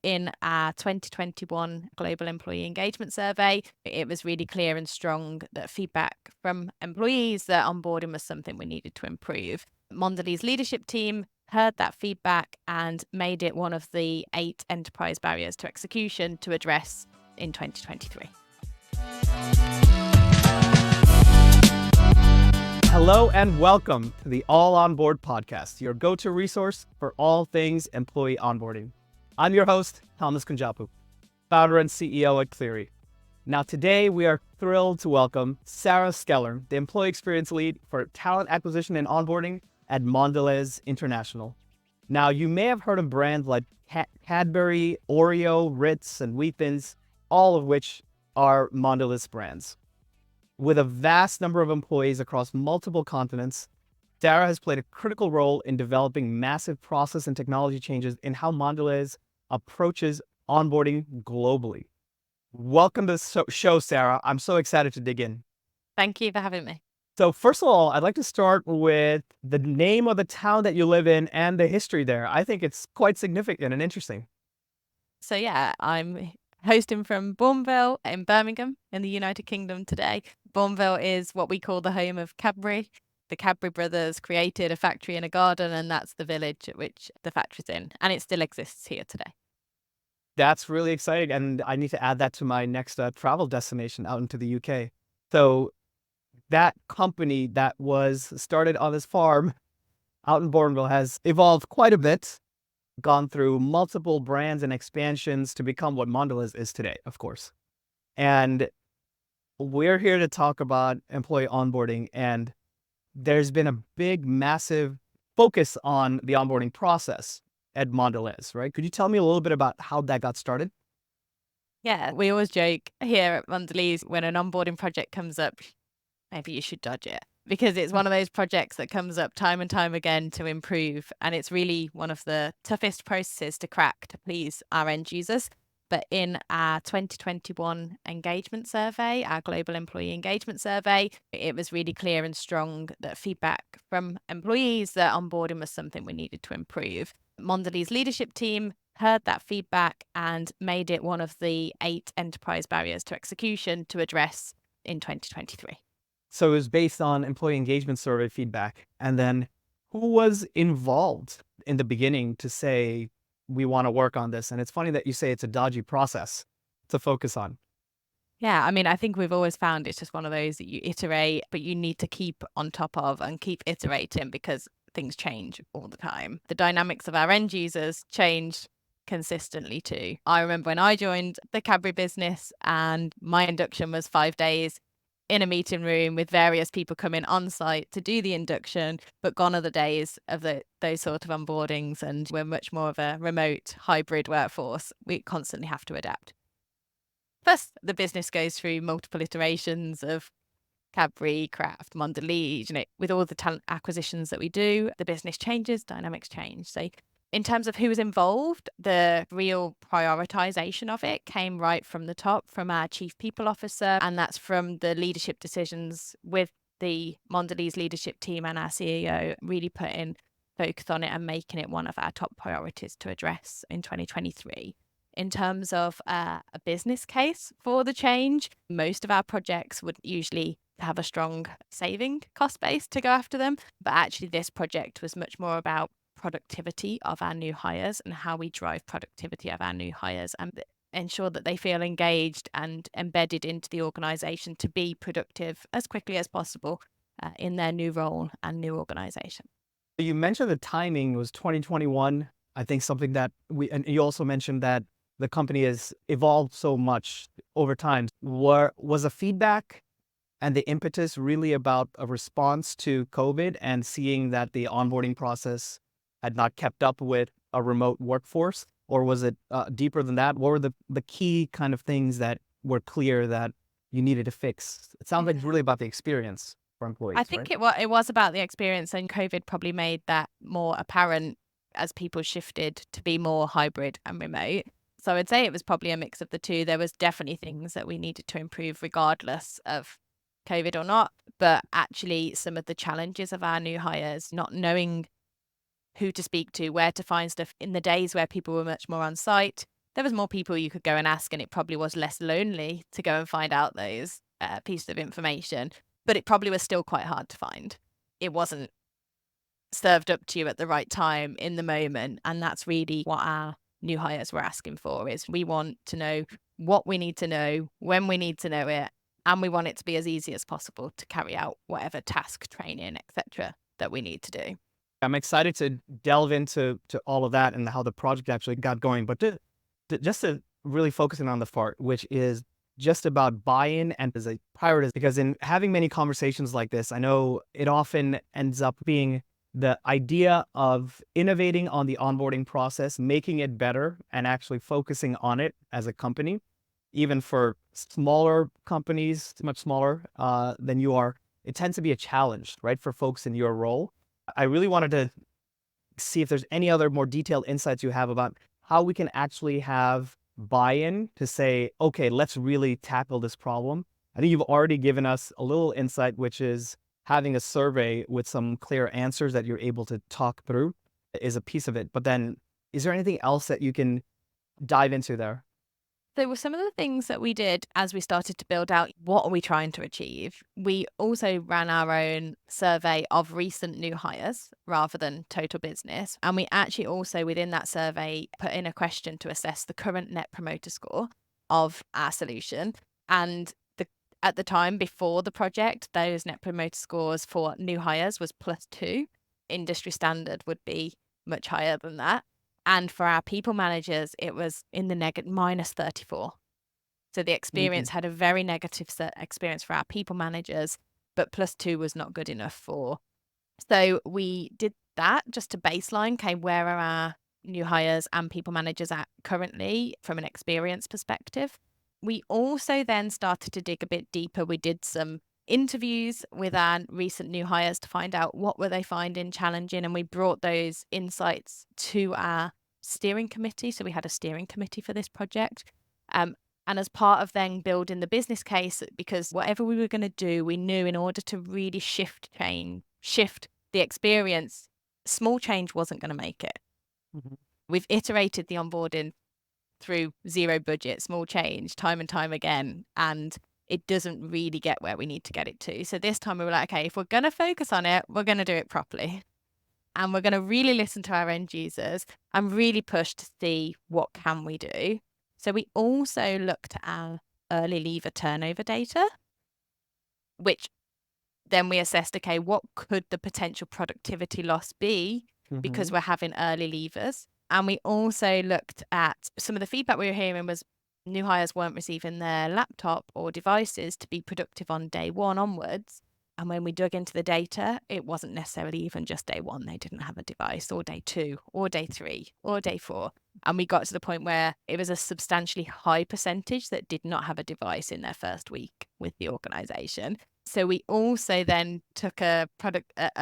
In our 2021 Global Employee Engagement Survey, it was really clear and strong that feedback from employees that onboarding was something we needed to improve. Mondelez leadership team heard that feedback and made it one of the 8 enterprise barriers to execution to address in 2023. Hello and welcome to the All Onboard podcast, your go-to resource for all things employee onboarding. I'm your host, Thomas Kunjapu, founder and CEO at Cleary. Now today we are thrilled to welcome Sarah Skellern, the Employee Experience Lead for Talent Acquisition and Onboarding at Mondelez International. Now you may have heard of brands like Cadbury, Oreo, Ritz, and Wheat Thins, all of which are Mondelez brands. With a vast number of employees across multiple continents, Sarah has played a critical role in developing massive process and technology changes in how Mondelez approaches onboarding globally. Welcome to the show, Sarah. I'm so excited to dig in. Thank you for having me. So first of all, I'd like to start with the name of the town that you live in and the history there. I think it's quite significant and interesting. So yeah, I'm hosting from Bournville in Birmingham in the United Kingdom today. Bournville is what we call the home of Cadbury. The Cadbury brothers created a factory in a garden, and that's the village at which the factory's in, and it still exists here today. That's really exciting, and I need to add that to my next travel destination out into the UK. So that company that was started on this farm out in Bournville has evolved quite a bit, gone through multiple brands and expansions to become what Mondelez is today, of course. And we're here to talk about employee onboarding, and there's been a big, massive focus on the onboarding process at Mondelez, right? Could you tell me a little bit about how that got started? Yeah, we always joke here at Mondelez when an onboarding project comes up, maybe you should dodge it, because it's one of those projects that comes up time and time again to improve. And it's really one of the toughest processes to crack to please our end users. But in our 2021 engagement survey, our global employee engagement survey, it was really clear and strong that feedback from employees that onboarding was something we needed to improve. Mondelez leadership team heard that feedback and made it one of the 8 enterprise barriers to execution to address in 2023. So it was based on employee engagement survey feedback. And then who was involved in the beginning to say, we want to work on this? And it's funny that you say it's a dodgy process to focus on. Yeah, I mean, I think we've always found it's just one of those that you iterate, but you need to keep on top of and keep iterating because things change all the time. The dynamics of our end users change consistently too. I remember when I joined the Cadbury business and my induction was 5 days in a meeting room with various people coming on site to do the induction, but gone are the days of those sort of onboardings, and we're much more of a remote hybrid workforce. We constantly have to adapt. First, the business goes through multiple iterations of Cadbury, Kraft, Mondelez, with all the talent acquisitions that we do, the business changes, dynamics change. So in terms of who was involved, the real prioritization of it came right from the top, from our chief people officer, and that's from the leadership decisions with the Mondelez leadership team and our CEO really putting focus on it and making it one of our top priorities to address in 2023. In terms of a business case for the change, most of our projects would usually have a strong saving cost base to go after them. But actually, this project was much more about productivity of our new hires and how we drive productivity of our new hires and ensure that they feel engaged and embedded into the organization to be productive as quickly as possible in their new role and new organization. You mentioned the timing was 2021. I think something that and you also mentioned that the company has evolved so much over time. Was the feedback and the impetus really about a response to COVID and seeing that the onboarding process had not kept up with a remote workforce? Or was it deeper than that? What were the key kind of things that were clear that you needed to fix? It sounds like it's really about the experience for employees, I think right? it was about the experience, and COVID probably made that more apparent as people shifted to be more hybrid and remote. So I'd say it was probably a mix of the two. There was definitely things that we needed to improve regardless of COVID or not, but actually some of the challenges of our new hires, not knowing who to speak to, where to find stuff in the days where people were much more on site, There was more people you could go and ask, and it probably was less lonely to go and find out those pieces of information, but it probably was still quite hard to find. It wasn't served up to you at the right time in the moment, and that's really what our new hires were asking for. Is we want to know what we need to know, when we need to know it, and we want it to be as easy as possible to carry out whatever task, training, etc. that we need to do. I'm excited to delve into all of that and how the project actually got going. But just to really focusing on the part, which is just about buy-in and as a priority, because in having many conversations like this, I know it often ends up being the idea of innovating on the onboarding process, making it better, and actually focusing on it as a company. Even for smaller companies, much smaller than you are, it tends to be a challenge, right, for folks in your role. I really wanted to see if there's any other more detailed insights you have about how we can actually have buy-in to say, okay, let's really tackle this problem. I think you've already given us a little insight, which is having a survey with some clear answers that you're able to talk through is a piece of it. But then is there anything else that you can dive into there? There were some of the things that we did as we started to build out what are we trying to achieve. We also ran our own survey of recent new hires rather than total business. And we actually also within that survey put in a question to assess the current net promoter score of our solution. And at the time before the project, those net promoter scores for new hires was +2. Industry standard would be much higher than that. And for our people managers, it was in the -34. So the experience had a very negative experience for our people managers, but +2 was not good enough for. So we did that just to baseline, okay, where are our new hires and people managers at currently from an experience perspective. We also then started to dig a bit deeper. We did some interviews with our recent new hires to find out what were they finding challenging, and we brought those insights to our steering committee. So we had a steering committee for this project. And as part of then building the business case, because whatever we were going to do, we knew in order to really shift the experience, small change wasn't going to make it. Mhm. We've iterated the onboarding through zero budget, small change, time and time again, and it doesn't really get where we need to get it to. So this time we were like, okay, if we're going to focus on it, we're going to do it properly. And we're going to really listen to our end users and really push to see what can we do. So we also looked at our early leaver turnover data, which then we assessed, okay, what could the potential productivity loss be because we're having early leavers? And we also looked at some of the feedback we were hearing was new hires weren't receiving their laptop or devices to be productive on day one onwards. And when we dug into the data, it wasn't necessarily even just day one. They didn't have a device, or day 2, or day 3, or day 4. And we got to the point where it was a substantially high percentage that did not have a device in their first week with the organization. So we also then took a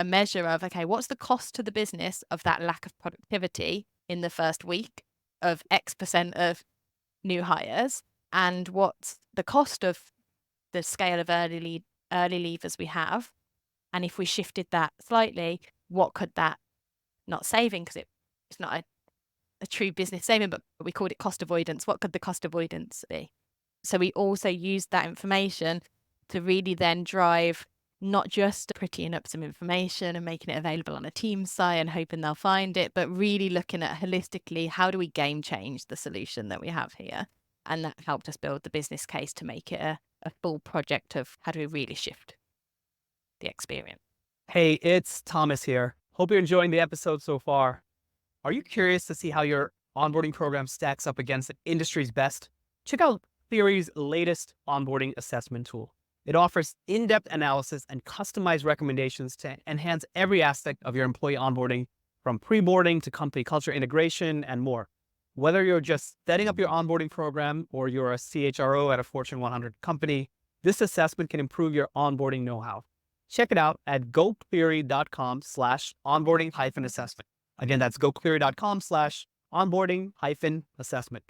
measure of, okay, what's the cost to the business of that lack of productivity in the first week of X% of new hires, and what's the cost of the scale of early leavers we have, and if we shifted that slightly, what could that, not saving because it's not a true business saving, but we called it cost avoidance, what could the cost avoidance be? So we also used that information to really then drive not just prettying up some information and making it available on a team site and hoping they'll find it, but really looking at holistically, how do we game change the solution that we have here? And that helped us build the business case to make it a full project of how do we really shift the experience. Hey, it's Thomas here. Hope you're enjoying the episode so far. Are you curious to see how your onboarding program stacks up against the industry's best? Check out Theory's latest onboarding assessment tool. It offers in-depth analysis and customized recommendations to enhance every aspect of your employee onboarding, from pre-boarding to company culture integration and more. Whether you're just setting up your onboarding program or you're a CHRO at a Fortune 100 company, this assessment can improve your onboarding know-how. Check it out at gocleary.com/onboarding-assessment. Again, that's gocleary.com/onboarding-assessment.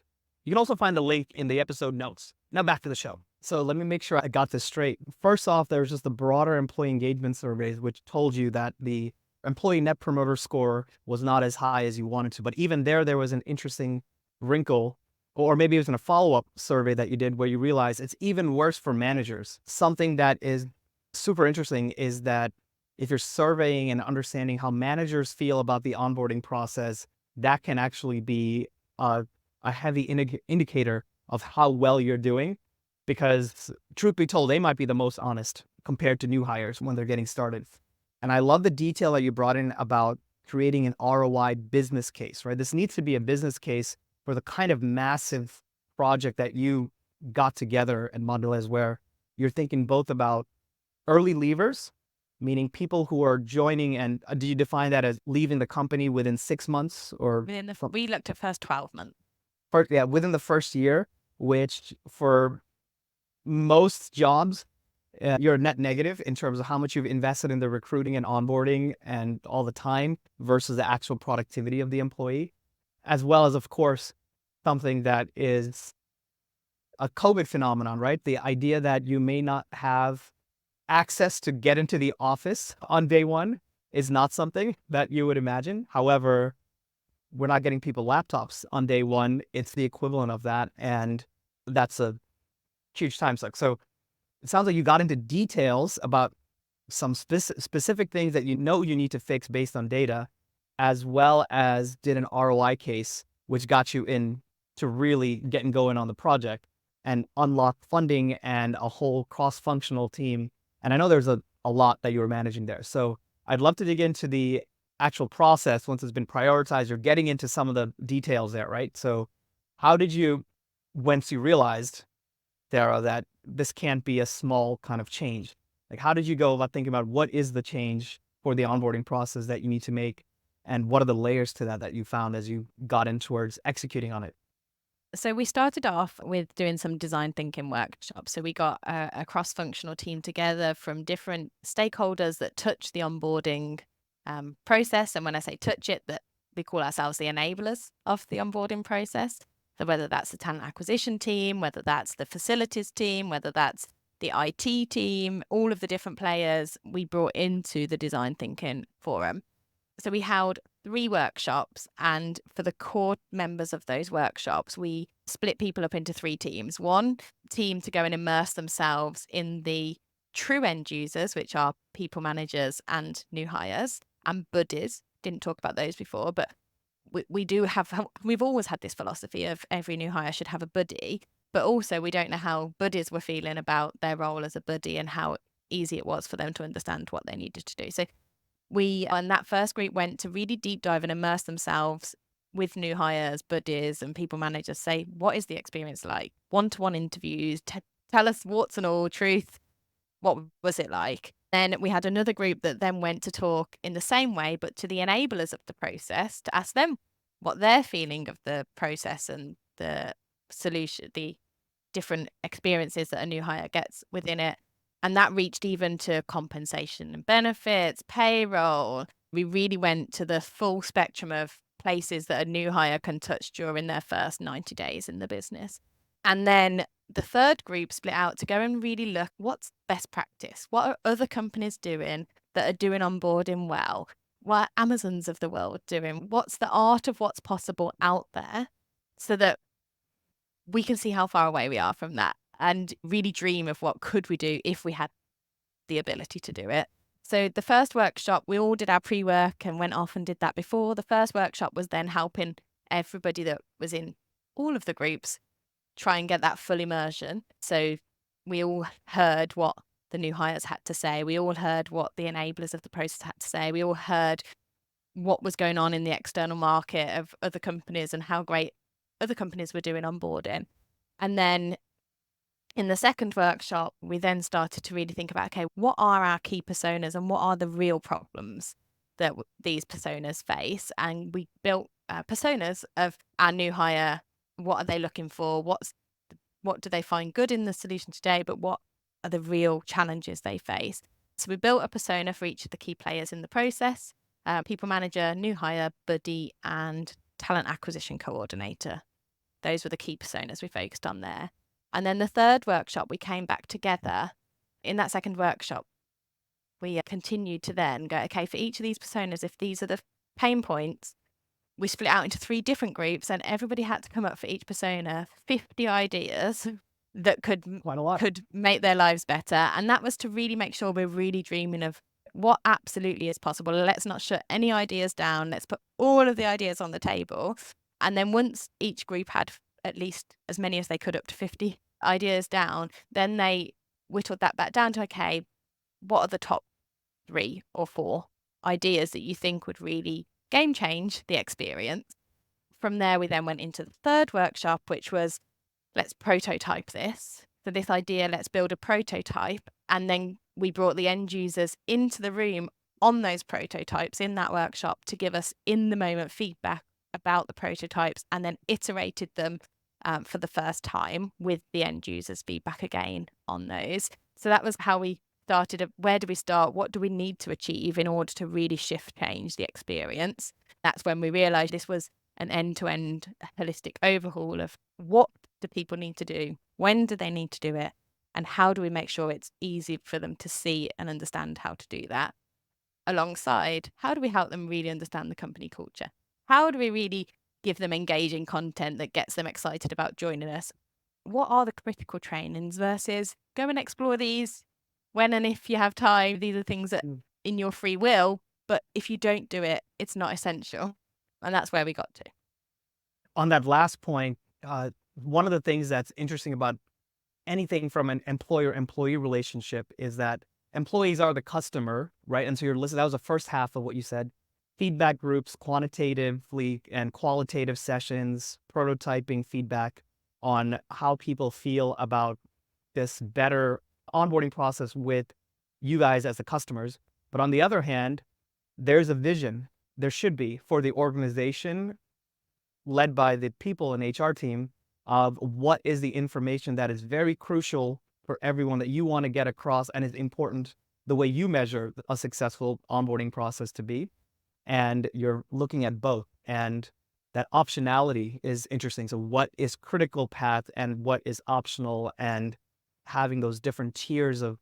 You can also find the link in the episode notes. Now back to the show. So let me make sure I got this straight. First off, there was just the broader employee engagement surveys, which told you that the employee net promoter score was not as high as you wanted to. But even there was an interesting wrinkle or maybe it was in a follow-up survey that you did where you realized it's even worse for managers. Something that is super interesting is that if you're surveying and understanding how managers feel about the onboarding process, that can actually be a heavy indicator of how well you're doing. Because truth be told, they might be the most honest compared to new hires when they're getting started. And I love the detail that you brought in about creating an ROI business case, right? This needs to be a business case for the kind of massive project that you got together at Mondelez, where you're thinking both about early leavers, meaning people who are joining, and do you define that as leaving the company within 6 months or We looked at first 12 months. within the first year, which for most jobs, you're net negative in terms of how much you've invested in the recruiting and onboarding and all the time versus the actual productivity of the employee, as well as, of course, something that is a COVID phenomenon, right? The idea that you may not have access to get into the office on day one is not something that you would imagine. However, we're not getting people laptops on day one. It's the equivalent of that. And that's a huge time suck. So it sounds like you got into details about some specific things that you know you need to fix based on data, as well as did an ROI case, which got you in to really getting going on the project and unlock funding and a whole cross-functional team. And I know there's a lot that you were managing there. So I'd love to dig into the actual process once it's been prioritized. You're getting into some of the details there, right? So how did you, once you realized, Sarah, that this can't be a small kind of change, like how did you go about thinking about what is the change for the onboarding process that you need to make? And what are the layers to that you found as you got in towards executing on it? So we started off with doing some design thinking workshops. So we got a cross-functional team together from different stakeholders that touch the onboarding process. And when I say touch it, that we call ourselves the enablers of the onboarding process. So whether that's the talent acquisition team, whether that's the facilities team, whether that's the IT team, all of the different players we brought into the design thinking forum. So we held 3 workshops, and for the core members of those workshops, we split people up into 3 teams. One team to go and immerse themselves in the true end users, which are people managers and new hires, and buddies. Didn't talk about those before, but we've always had this philosophy of every new hire should have a buddy, but also we don't know how buddies were feeling about their role as a buddy and how easy it was for them to understand what they needed to do. So we, on that first group, went to really deep dive and immerse themselves with new hires, buddies, and people managers. Say, what is the experience like? One-to-one interviews. Tell us warts and all, truth. What was it like? Then we had another group that then went to talk in the same way, but to the enablers of the process, to ask them what they're feeling of the process and the solution, the different experiences that a new hire gets within it. And that reached even to compensation and benefits, payroll. We really went to the full spectrum of places that a new hire can touch during their first 90 days in the business. And then the third group split out to go and really look what's best practice. What are other companies doing that are doing onboarding well? What are Amazons of the world doing? What's the art of what's possible out there so that we can see how far away we are from that and really dream of what could we do if we had the ability to do it. So the first workshop, we all did our pre-work and went off and did that before. The first workshop was then helping everybody that was in all of the groups try and get that full immersion. So we all heard what the new hires had to say. We all heard what the enablers of the process had to say. We all heard what was going on in the external market of other companies and how great other companies were doing onboarding. And then in the second workshop, we then started to really think about, okay, what are our key personas and what are the real problems that these personas face? And we built personas of our new hire. What are they looking for? What do they find good in the solution today? But what are the real challenges they face? So we built a persona for each of the key players in the process: people manager, new hire, buddy, and talent acquisition coordinator. Those were the key personas we focused on there. And then the third workshop, we came back together. In that second workshop, we continued to then go, okay, for each of these personas, if these are the pain points, we split out into 3 different groups, and everybody had to come up for each persona 50 ideas that could Quite a lot. make their lives better. And that was to really make sure we're really dreaming of what absolutely is possible. Let's not shut any ideas down. Let's put all of the ideas on the table. And then once each group had at least as many as they could, up to 50 ideas down, then they whittled that back down to, okay, what are the top 3 or 4 ideas that you think would really game change the experience? From there, we then went into the third workshop, which was, let's prototype this. So this idea, let's build a prototype. And then we brought the end users into the room on those prototypes in that workshop to give us in the moment feedback about the prototypes, and then iterated them for the first time with the end users' feedback again on those. So that was how we started. Where do we start? What do we need to achieve in order to really change the experience? That's when we realized this was an end-to-end holistic overhaul of what do people need to do? When do they need to do it? And how do we make sure it's easy for them to see and understand how to do that? Alongside, how do we help them really understand the company culture? How do we really give them engaging content that gets them excited about joining us? What are the critical trainings versus go and explore these when and if you have time? These are things that in your free will, but if you don't do it, it's not essential. And that's where we got to. On that last point, one of the things that's interesting about anything from an employer-employee relationship is that employees are the customer, right? And so you're listening, that was the first half of what you said. Feedback groups, quantitatively and qualitative sessions, prototyping feedback on how people feel about this better onboarding process with you guys as the customers. But on the other hand, there's a vision, there should be, for the organization led by the people and HR team of what is the information that is very crucial for everyone that you want to get across and is important the way you measure a successful onboarding process to be. And you're looking at both, and that optionality is interesting. So what is critical path and what is optional, and having those different tiers of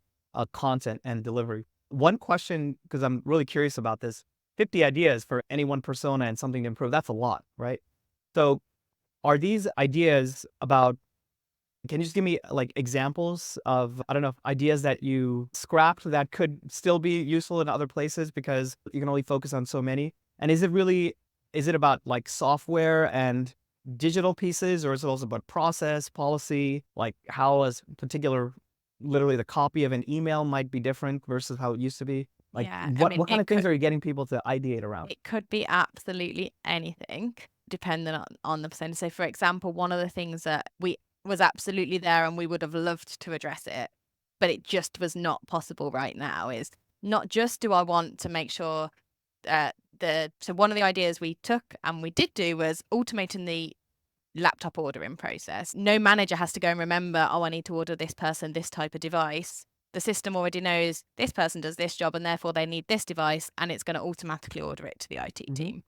content and delivery. One question, because I'm really curious about this, 50 ideas for any one persona and something to improve, that's a lot, right? So are these ideas about, can you just give me like examples of, I don't know, ideas that you scrapped that could still be useful in other places because you can only focus on so many? And is it about like software and digital pieces, or is it also about process, policy, like how a particular, literally the copy of an email might be different versus how it used to be? Like Yeah, what kind of things are you getting people to ideate around? It could be absolutely anything, depending on the percentage. So, for example, one of the things that was absolutely there and we would have loved to address it, but it just was not possible right now, is not just do I want to make sure so one of the ideas we took and we did do was automating the laptop ordering process. No manager has to go and remember, oh, I need to order this person this type of device. The system already knows this person does this job and therefore they need this device, and it's going to automatically order it to the IT team.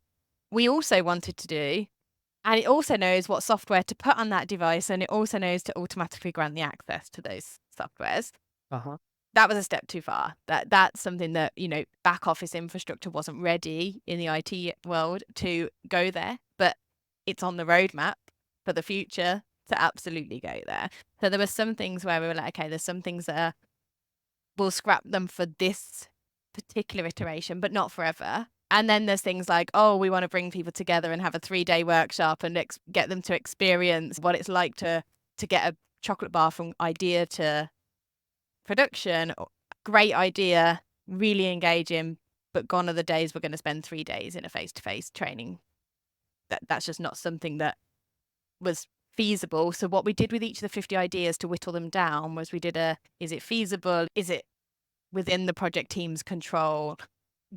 We also wanted to do, and it also knows what software to put on that device, and it also knows to automatically grant the access to those softwares. That was a step too far. That's something that, back office infrastructure wasn't ready in the IT world to go there, but it's on the roadmap for the future to absolutely go there. So there were some things where we were like, okay, there's some things that we'll scrap them for this particular iteration, but not forever. And then there's things like, oh, we want to bring people together and have a 3-day workshop and get them to experience what it's like to get a chocolate bar from idea to production. Great idea, really engaging, but gone are the days we're going to spend 3 days in a face-to-face training. That's just not something that was feasible. So what we did with each of the 50 ideas to whittle them down was we did is it feasible? Is it within the project team's control?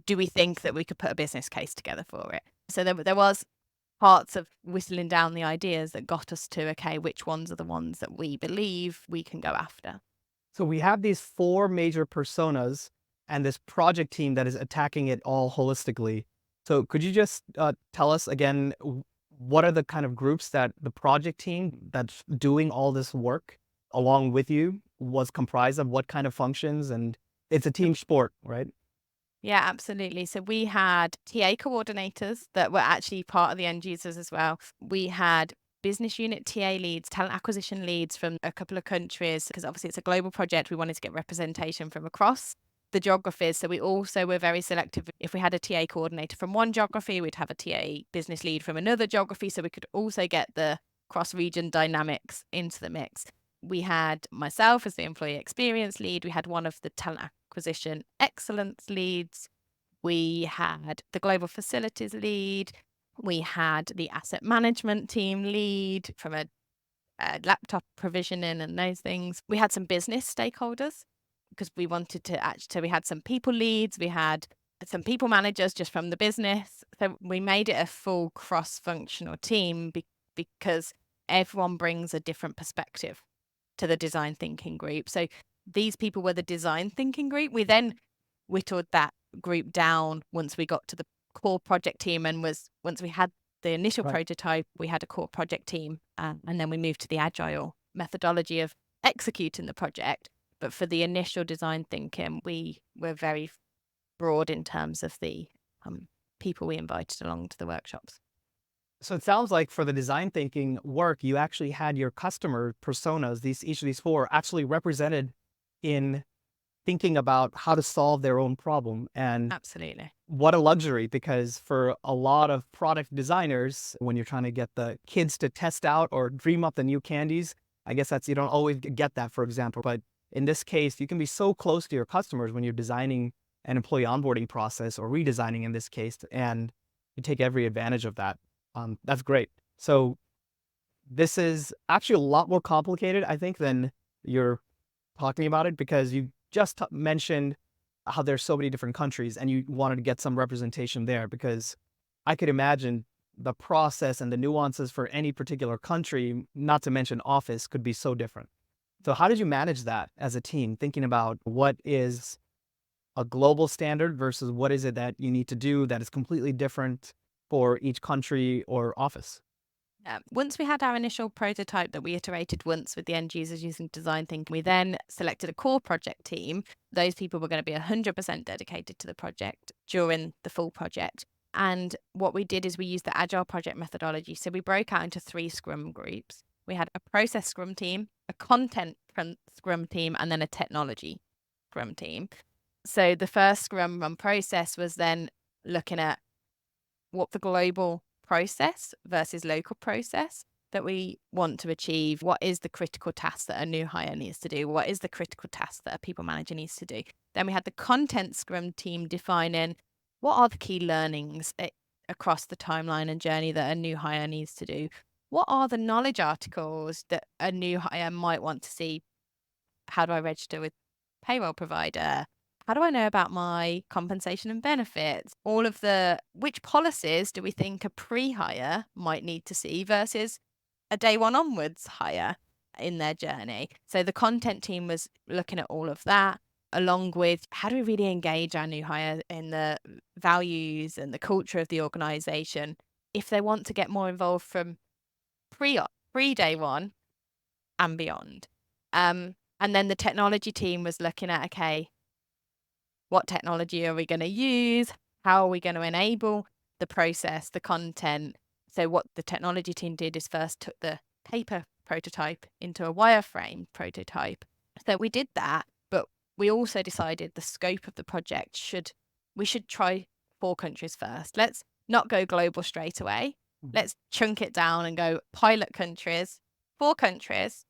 Do we think that we could put a business case together for it? So there was parts of whistling down the ideas that got us to, okay, which ones are the ones that we believe we can go after? So we have these 4 major personas and this project team that is attacking it all holistically. So could you just tell us again, what are the kind of groups that the project team that's doing all this work along with you was comprised of? What kind of functions? And it's a team sport, right? Yeah, absolutely. So we had TA coordinators that were actually part of the end users as well. We had business unit TA leads, talent acquisition leads from a couple of countries, because obviously it's a global project. We wanted to get representation from across the geographies. So we also were very selective. If we had a TA coordinator from one geography, we'd have a TA business lead from another geography. So we could also get the cross-region dynamics into the mix. We had myself as the employee experience lead. We had one of the talent acquisition excellence leads. We had the global facilities lead. We had the asset management team lead from a laptop provisioning and those things. We had some business stakeholders because we wanted to actually, we had some people leads. We had some people managers just from the business. So we made it a full cross-functional team because everyone brings a different perspective to the design thinking group. So these people were the design thinking group. We then whittled that group down once we got to the core project team, and once we had the initial Right. prototype, we had a core project team, and then we moved to the agile methodology of executing the project. But for the initial design thinking, we were very broad in terms of the people we invited along to the workshops. So it sounds like for the design thinking work, you actually had your customer personas, each of these four, actually represented in thinking about how to solve their own problem. And Absolutely. what a luxury, because for a lot of product designers, when you're trying to get the kids to test out or dream up the new candies, I guess you don't always get that, for example. But in this case, you can be so close to your customers when you're designing an employee onboarding process, or redesigning in this case, and you take every advantage of that. That's great. So this is actually a lot more complicated, I think, than you're talking about it, because you just mentioned how there's so many different countries and you wanted to get some representation there, because I could imagine the process and the nuances for any particular country, not to mention office, could be so different. So how did you manage that as a team, thinking about what is a global standard versus what is it that you need to do that is completely different for each country or office? Once we had our initial prototype that we iterated once with the end users using design thinking, we then selected a core project team. Those people were going to be 100% dedicated to the project during the full project. And what we did is we used the agile project methodology. So we broke out into 3 scrum groups. We had a process scrum team, a content scrum team, and then a technology scrum team. So the first scrum run process was then looking at what the global process versus local process that we want to achieve. What is the critical task that a new hire needs to do? What is the critical task that a people manager needs to do? Then we had the content scrum team defining what are the key learnings across the timeline and journey that a new hire needs to do? What are the knowledge articles that a new hire might want to see? How do I register with payroll provider? How do I know about my compensation and benefits? All of which policies do we think a pre-hire might need to see versus a day one onwards hire in their journey? So the content team was looking at all of that, along with how do we really engage our new hire in the values and the culture of the organization if they want to get more involved from pre-day one and beyond. And then the technology team was looking at, okay, what technology are we going to use? How are we going to enable the process, the content? So what the technology team did is first took the paper prototype into a wireframe prototype. So we did that, but we also decided the scope of the project we should try 4 countries first. Let's not go global straight away. Let's chunk it down and go pilot countries, 4 countries.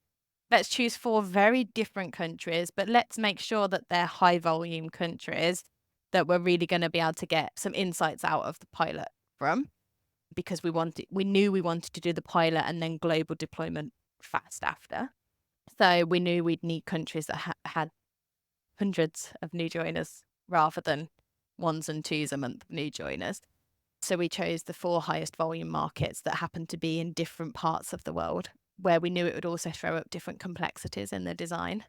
Let's choose 4 very different countries, but let's make sure that they're high volume countries that we're really going to be able to get some insights out of the pilot from, because we knew we wanted to do the pilot and then global deployment fast after. So we knew we'd need countries that had hundreds of new joiners rather than 1s and 2s a month new joiners. So we chose the 4 highest volume markets that happened to be in different parts of the world, where we knew it would also throw up different complexities in the design.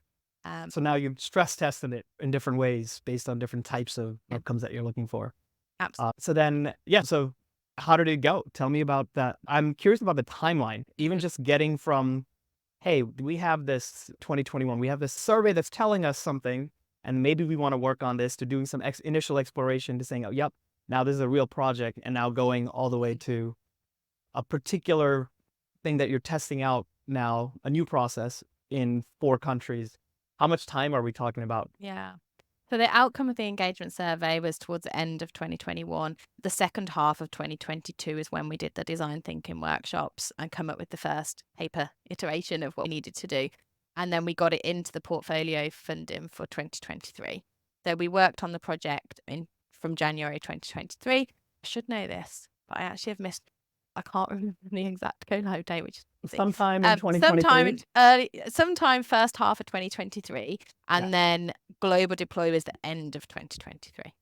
So now you've stress tested it in different ways based on different types of outcomes that you're looking for. Absolutely. So then, so how did it go? Tell me about that. I'm curious about the timeline, even just getting from, hey, we have this 2021, we have this survey that's telling us something, and maybe we want to work on this, to doing some initial exploration, to saying, oh, yep, now this is a real project, and now going all the way to a particular thing that you're testing out now, a new process in 4 countries. How much time are we talking about? Yeah. So the outcome of the engagement survey was towards the end of 2021. The second half of 2022 is when we did the design thinking workshops and come up with the first paper iteration of what we needed to do. And then we got it into the portfolio funding for 2023. So we worked on the project from January 2023. I should know this, but I actually have missed, I can't remember the exact go live date, which is sometime in 2023. sometime first half of 2023, and then global deploy was the end of 2023.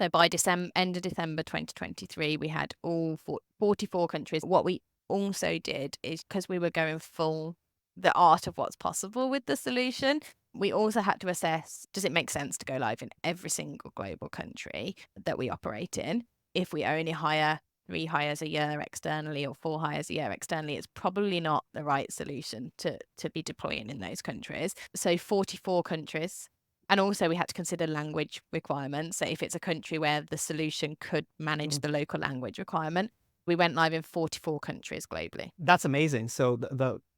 So by end of December 2023, we had all 44 countries. What we also did is, because we were going full the art of what's possible with the solution, we also had to assess, does it make sense to go live in every single global country that we operate in? If we only hire 3 hires a year externally or 4 hires a year externally, it's probably not the right solution to be deploying in those countries. So 44 countries. And also we had to consider language requirements. So if it's a country where the solution could manage the local language requirement, we went live in 44 countries globally. That's amazing. So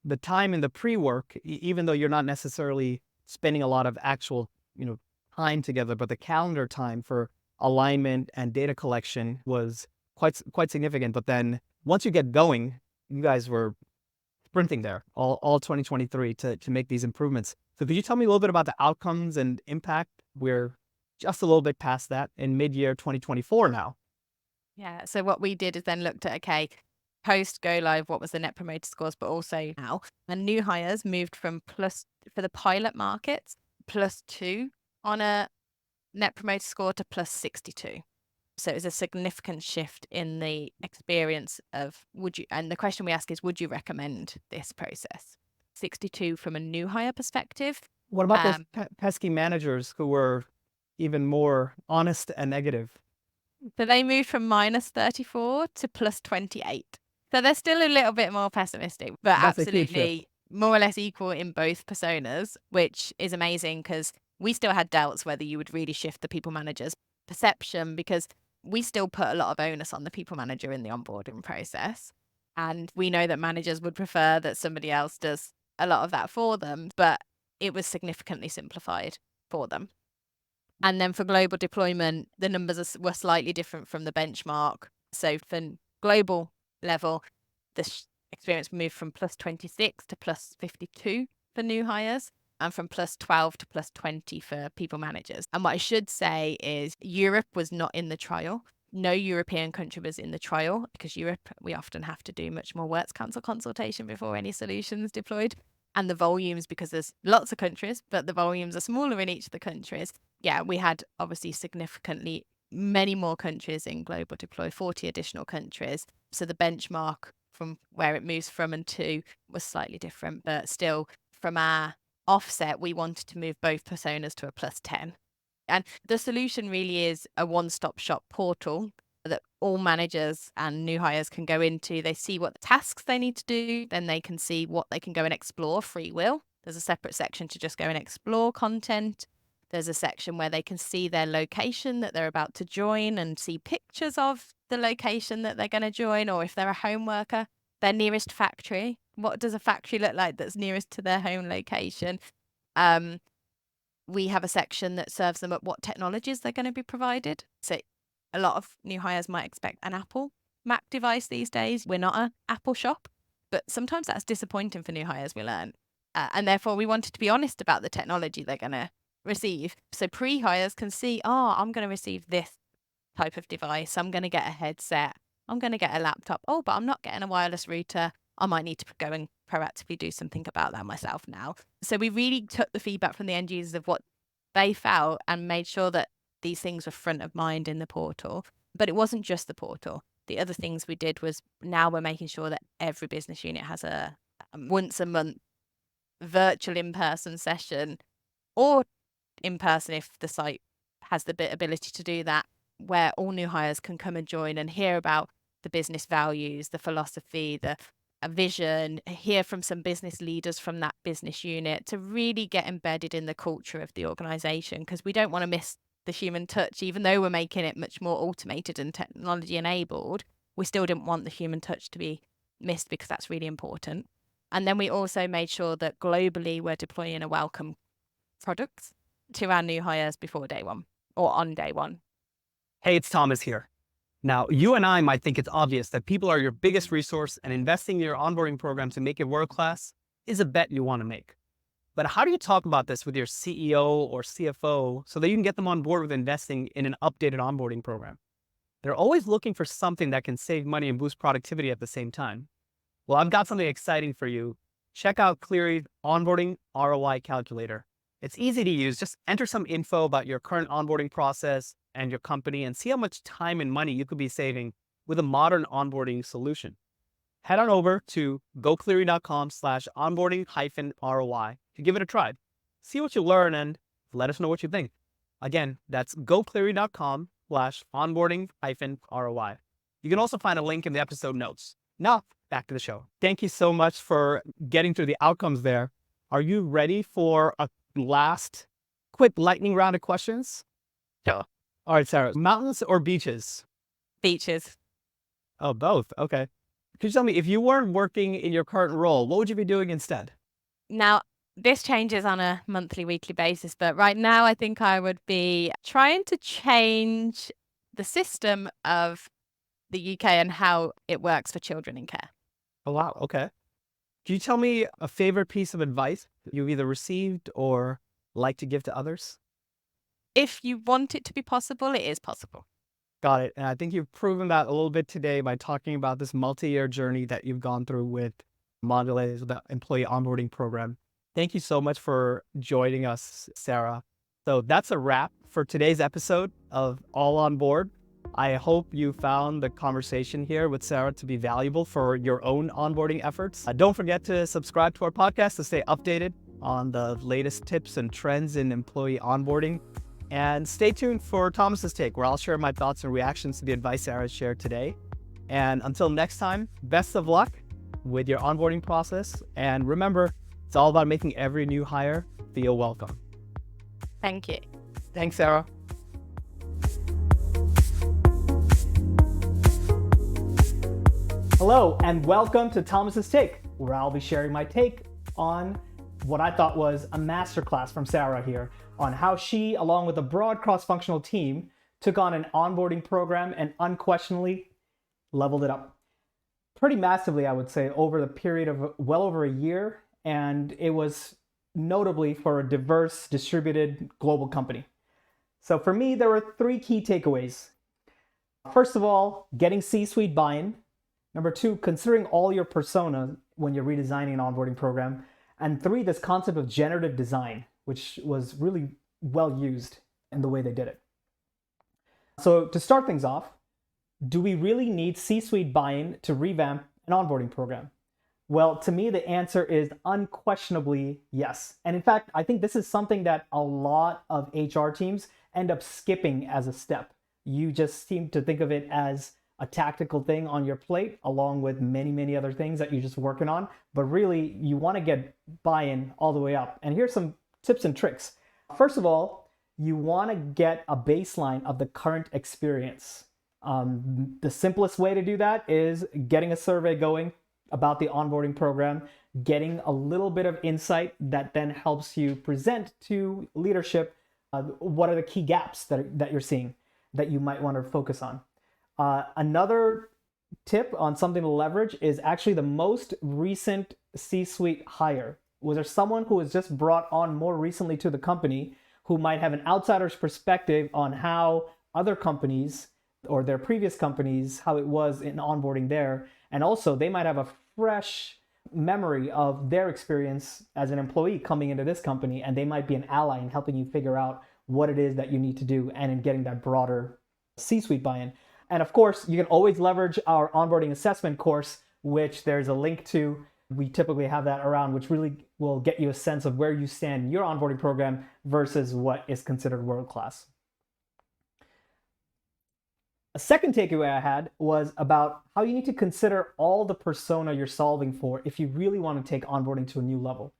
the time in the pre-work, even though you're not necessarily spending a lot of actual, time together, but the calendar time for alignment and data collection was quite significant. But then once you get going, you guys were sprinting there all 2023 to make these improvements. So could you tell me a little bit about the outcomes and impact? We're just a little bit past that in mid-year 2024 now. Yeah. So what we did is then looked at, okay, post go live, what was the net promoter scores, but also now. And new hires moved from plus, for the pilot markets, +2 on a net promoter score to +62. So it was a significant shift in the experience of and the question we ask is, would you recommend this process? 62 from a new hire perspective. What about those pesky managers who were even more honest and negative? So they moved from -34 to +28. So they're still a little bit more pessimistic, but That's a huge absolutely more or less equal in both personas, which is amazing, because we still had doubts whether you would really shift the people manager's perception, because we still put a lot of onus on the people manager in the onboarding process. And we know that managers would prefer that somebody else does a lot of that for them, but it was significantly simplified for them. And then for global deployment, the numbers were slightly different from the benchmark. So for global level, the experience moved from +26 to +52 for new hires, and from +12 to +20 for people managers. And what I should say is Europe was not in the trial. No European country was in the trial, because Europe, we often have to do much more Works Council consultation before any solutions deployed. And the volumes, because there's lots of countries, but the volumes are smaller in each of the countries. Yeah, we had obviously significantly many more countries in global deploy, 40 additional countries. So the benchmark from where it moves from and to was slightly different, but still from our offset, we wanted to move both personas to a +10. And the solution really is a one-stop shop portal that all managers and new hires can go into. They see what tasks they need to do, then they can see what they can go and explore, free will. There's a separate section to just go and explore content. There's a section where they can see their location that they're about to join and see pictures of the location that they're going to join, or if they're a home worker, their nearest factory. What does a factory look like that's nearest to their home location? We have a section that serves them up what technologies they're going to be provided. So a lot of new hires might expect an Apple Mac device these days. We're not an Apple shop, but sometimes that's disappointing for new hires, we learn. And therefore, we wanted to be honest about the technology they're going to receive. So pre-hires can see, I'm going to receive this type of device. I'm going to get a headset. I'm going to get a laptop. Oh, but I'm not getting a wireless router. I might need to go and proactively do something about that myself now. So we really took the feedback from the end users of what they felt and made sure that these things were front of mind in the portal. But it wasn't just the portal. The other things we did was, now we're making sure that every business unit has a once a month virtual in-person session, or in person if the site has the ability to do that, where all new hires can come and join and hear about the business values, the philosophy, the a vision, hear from some business leaders from that business unit to really get embedded in the culture of the organization, because we don't want to miss the human touch. Even though we're making it much more automated and technology enabled, we still didn't want the human touch to be missed, because that's really important. And then we also made sure that globally we're deploying a welcome product to our new hires before day one or on day one. Hey, it's Thomas here. Now, you and I might think it's obvious that people are your biggest resource, and investing in your onboarding program to make it world-class is a bet you want to make. But how do you talk about this with your CEO or CFO so that you can get them on board with investing in an updated onboarding program? They're always looking for something that can save money and boost productivity at the same time. Well, I've got something exciting for you. Check out Cleary's Onboarding ROI Calculator. It's easy to use. Just enter some info about your current onboarding process and your company and see how much time and money you could be saving with a modern onboarding solution. Head on over to gocleary.com/onboarding-ROI to give it a try. See what you learn and let us know what you think. Again, that's gocleary.com/onboarding-ROI. You can also find a link in the episode notes. Now, back to the show. Thank you so much for getting through the outcomes there. Are you ready for a last quick lightning round of questions? Sure. All right, Sarah, mountains or beaches? Beaches. Oh, both. Okay. Could you tell me, if you weren't working in your current role, what would you be doing instead? Now, this changes on a monthly, weekly basis, but right now I think I would be trying to change the system of the UK and how it works for children in care. Oh, wow. Okay. Can you tell me a favorite piece of advice you've either received or like to give to others? If you want it to be possible, it is possible. Got it. And I think you've proven that a little bit today by talking about this multi-year journey that you've gone through with Mondelez, the employee onboarding program. Thank you so much for joining us, Sarah. So that's a wrap for today's episode of All On Board. I hope you found the conversation here with Sarah to be valuable for your own onboarding efforts. Don't forget to subscribe to our podcast to stay updated on the latest tips and trends in employee onboarding. And stay tuned for Thomas's Take, where I'll share my thoughts and reactions to the advice Sarah shared today. And until next time, best of luck with your onboarding process. And remember, it's all about making every new hire feel welcome. Thank you. Thanks, Sarah. Hello, and welcome to Thomas's Take, where I'll be sharing my take on what I thought was a masterclass from Sarah here on how she, along with a broad cross-functional team, took on an onboarding program and unquestionably leveled it up. Pretty massively, I would say, over the period of well over a year, and it was notably for a diverse, distributed global company. So for me, there were three key takeaways. First of all, getting C-suite buy-in. Number two, considering all your persona when you're redesigning an onboarding program. And three, this concept of generative design, which was really well used in the way they did it. So to start things off, do we really need C-suite buy-in to revamp an onboarding program? Well, to me, the answer is unquestionably yes. And in fact, I think this is something that a lot of HR teams end up skipping as a step. You just seem to think of it as a tactical thing on your plate, along with many, many other things that you're just working on. But really, you want to get buy-in all the way up. And here's some tips and tricks. First of all, you want to get a baseline of the current experience. The simplest way to do that is getting a survey going about the onboarding program, getting a little bit of insight that then helps you present to leadership what are the key gaps that you're seeing that you might want to focus on. Another tip on something to leverage is actually the most recent C-suite hire. Was there someone who was just brought on more recently to the company who might have an outsider's perspective on how other companies or their previous companies, how it was in onboarding there? And also they might have a fresh memory of their experience as an employee coming into this company, and they might be an ally in helping you figure out what it is that you need to do and in getting that broader C-suite buy-in. And of course, you can always leverage our onboarding assessment course, which there's a link to. We typically have that around, which really will get you a sense of where you stand in your onboarding program versus what is considered world-class. A second takeaway I had was about how you need to consider all the persona you're solving for if you really want to take onboarding to a new level.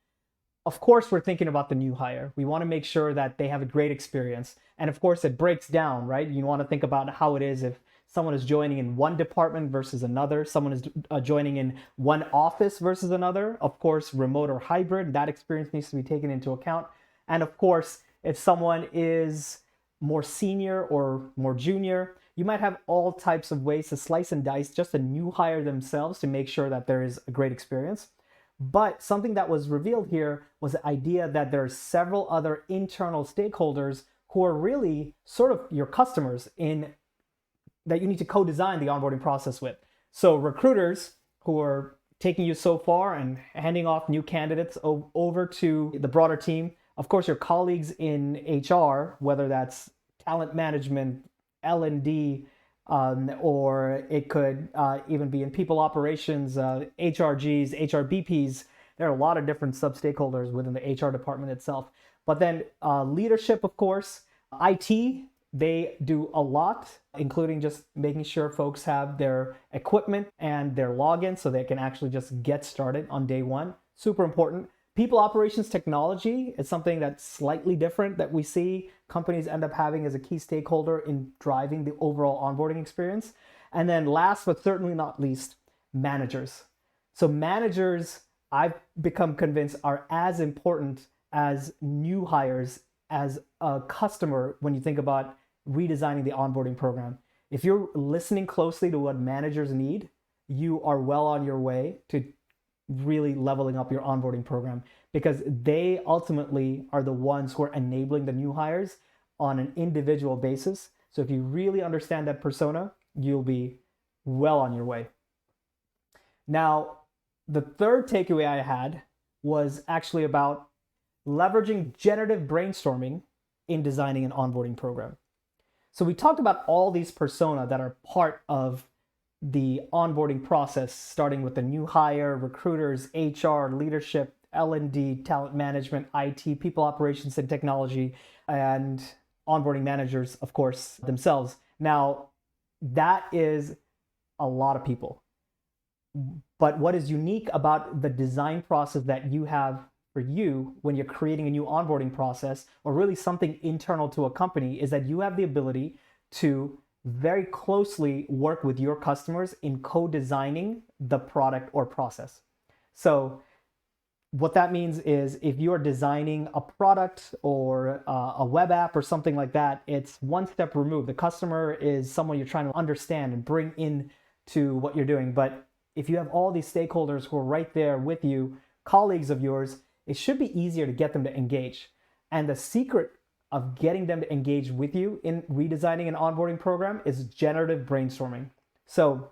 Of course, we're thinking about the new hire. We want to make sure that they have a great experience. And of course, it breaks down, right? You want to think about how it is if someone is joining in one department versus another, someone is joining in one office versus another. Of course, remote or hybrid, that experience needs to be taken into account. And of course, if someone is more senior or more junior, you might have all types of ways to slice and dice just a new hire themselves to make sure that there is a great experience. But something that was revealed here was the idea that there are several other internal stakeholders who are really sort of your customers in that you need to co-design the onboarding process with. So recruiters who are taking you so far and handing off new candidates over to the broader team. Of course, your colleagues in HR, whether that's talent management, L&D, or it could even be in people operations, HRGs, HRBPs. There are a lot of different sub-stakeholders within the HR department itself. But then leadership, of course, IT, they do a lot, including just making sure folks have their equipment and their login so they can actually just get started on day one. Super important. People operations technology is something that's slightly different that we see companies end up having as a key stakeholder in driving the overall onboarding experience. And then last but certainly not least, managers. So managers, I've become convinced, are as important as new hires as a customer when you think about redesigning the onboarding program. If you're listening closely to what managers need, you are well on your way to really leveling up your onboarding program, because they ultimately are the ones who are enabling the new hires on an individual basis. So if you really understand that persona, you'll be well on your way. Now, the third takeaway I had was actually about leveraging generative brainstorming in designing an onboarding program. So we talked about all these persona that are part of the onboarding process, starting with the new hire, recruiters, HR, leadership, L&D, talent management, IT, people operations and technology, and onboarding managers, of course, themselves. Now, that is a lot of people. But what is unique about the design process that you have for you when you're creating a new onboarding process, or really something internal to a company, is that you have the ability to very closely work with your customers in co-designing the product or process. So what that means is if you're designing a product or a web app or something like that, it's one step removed. The customer is someone you're trying to understand and bring in to what you're doing. But if you have all these stakeholders who are right there with you, colleagues of yours, it should be easier to get them to engage. And the secret of getting them to engage with you in redesigning an onboarding program is generative brainstorming. So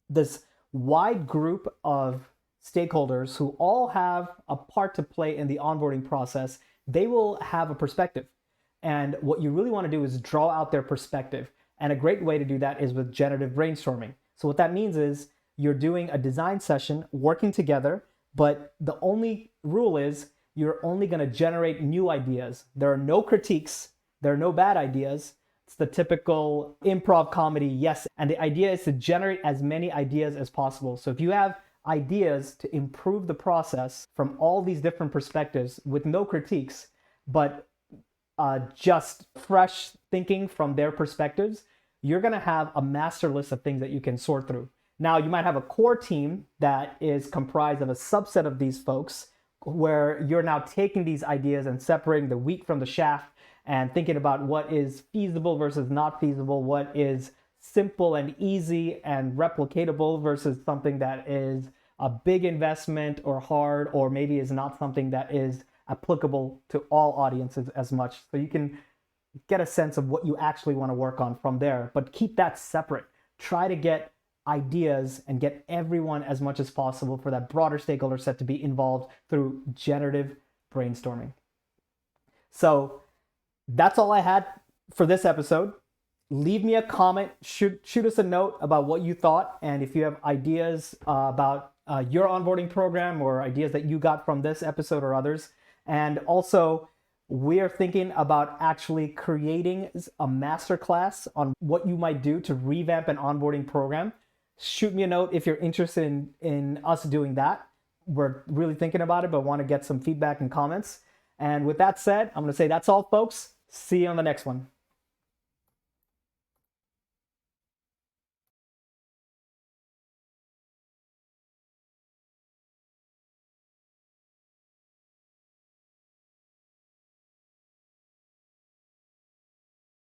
this wide group of stakeholders who all have a part to play in the onboarding process, they will have a perspective. And what you really want to do is draw out their perspective. And a great way to do that is with generative brainstorming. So what that means is you're doing a design session, working together, but the only rule is you're only going to generate new ideas. There are no critiques. There are no bad ideas. It's the typical improv comedy, yes. And the idea is to generate as many ideas as possible. So if you have ideas to improve the process from all these different perspectives with no critiques, but just fresh thinking from their perspectives, you're going to have a master list of things that you can sort through. Now, you might have a core team that is comprised of a subset of these folks, where you're now taking these ideas and separating the wheat from the chaff and thinking about what is feasible versus not feasible, what is simple and easy and replicatable versus something that is a big investment or hard, or maybe is not something that is applicable to all audiences as much. So you can get a sense of what you actually want to work on from there, but keep that separate. Try to get ideas and get everyone as much as possible for that broader stakeholder set to be involved through generative brainstorming. So that's all I had for this episode. Leave me a comment, shoot us a note about what you thought, and if you have ideas about your onboarding program or ideas that you got from this episode or others. And also, We are thinking about actually creating a masterclass on what you might do to revamp an onboarding program. Shoot me a note if you're interested in us doing that. We're really thinking about it, but want to get some feedback and comments. And with that said, I'm going to say that's all, folks. See you on the next one.